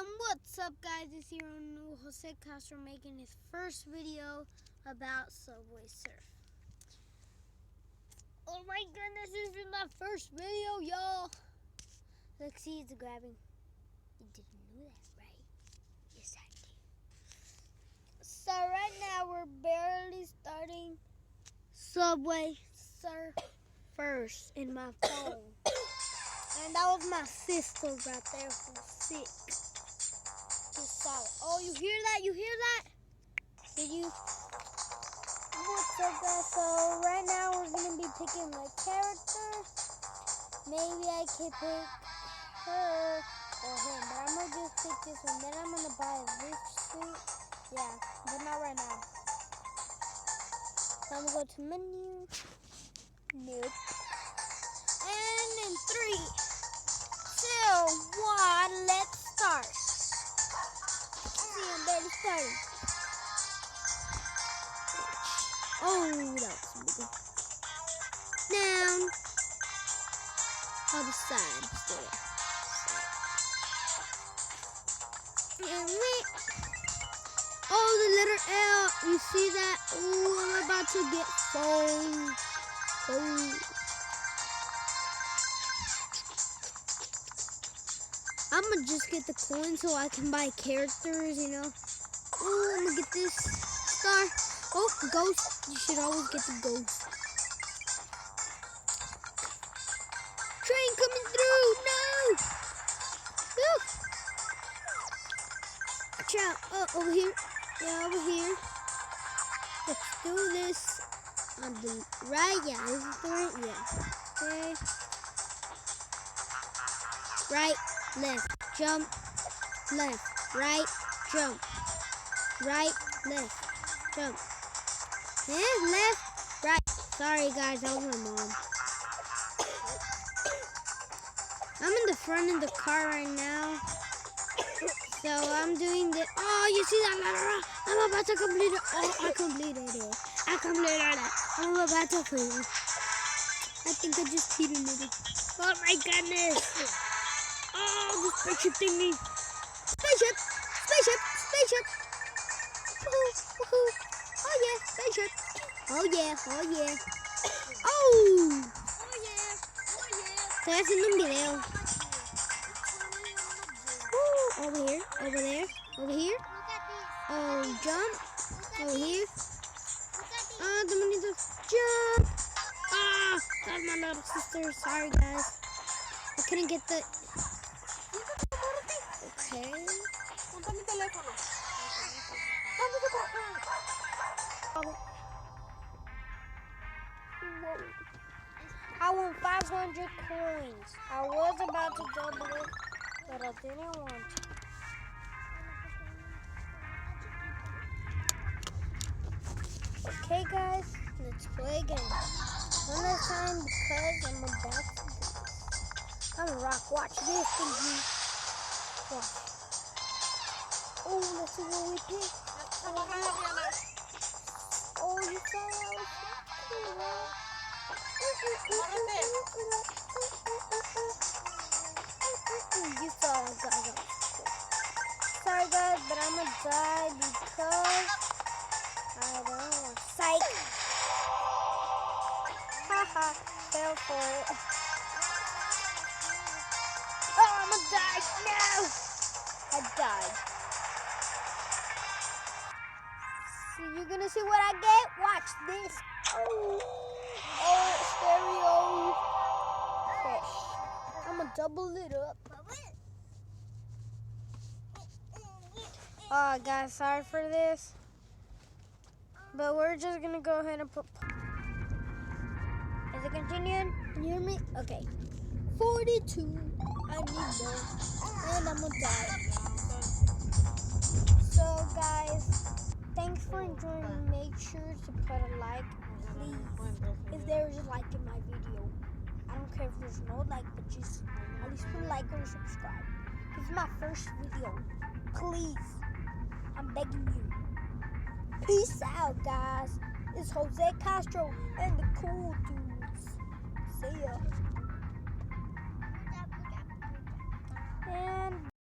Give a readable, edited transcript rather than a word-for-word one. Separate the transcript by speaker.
Speaker 1: What's up, guys? It's here on Jose Castro making his first video about Subway Surf. Oh my goodness, this is my first video, y'all. Look, see, it's grabbing. You didn't know that, right? Yes, I did. So right now we're barely starting Subway Surf first in my phone. And that was my sister right there from 6. Just solid. Oh, you hear that? You hear that? Did you? What's up, guys? So right now we're gonna be picking my character. Maybe I can pick her or him, but I'm gonna just pick this one. Then I'm gonna buy this suit. Yeah, but not right now. So I'm gonna go to menu. Nope. And in 3, 2, 1, let's start. See, I'm barely starting. Oh, that was big. Down. Other side. Still there. And wait. Oh, the letter L. You see that? Oh, I'm about to get foam. Oh. I'm gonna just get the coin so I can buy characters, you know. Oh, I'm gonna get this star. Oh, ghost. You should always get the ghost. Train coming through. No. Look. Watch out. Oh, over here. Yeah, over here. Let's do this on the right. Yeah, this is the right. Yeah. Okay. Right. Left, jump, left, right, jump, right, left, jump, left, right. Sorry guys, that was my mom. I'm in the front of the car right now. So I'm doing the, oh, you see that letter? I'm about to complete it. Oh, I completed it. I completed it. I'm about to complete it. I think I just cheated it. Oh my goodness. Oh, the spaceship thingy. Spaceship! Spaceship! Spaceship! Woohoo! Woohoo! Oh yeah, spaceship! Oh yeah, oh yeah. Oh! Oh yeah, oh yeah. Estoy haciendo un video. Over here, over there, over here. Oh, jump. Over here. The money's jump! Ah! That's my little sister. Sorry guys. I couldn't get the... Okay. I won 500 coins. I was about to double it, but I didn't want to. Okay, guys, let's play again. One last time because I'm about to do this. I'm gonna rock. Watch this, thingy. Watch. Oh, let's see what we pick. Oh, you saw I was You saw it, guys. Sorry, guys, but I'm gonna die because I don't want psych. Haha, fell for it. Oh, I'm gonna die. No! I died. So you're gonna see what I get? Watch this. Oh, stereo fish. I'm gonna double it up. Oh, guys, sorry for this. But we're just gonna go ahead and put... Is it continuing? Can you hear me? Okay. 42. I need more. And I'm gonna die. So, guys, thanks for enjoying. Make sure to put a like, please. If there is a like in my video. I don't care if there's no like, but just at least put a like or subscribe. This is my first video. Please. I'm begging you. Peace out, guys. It's Jose Castro and the cool dudes. See ya. And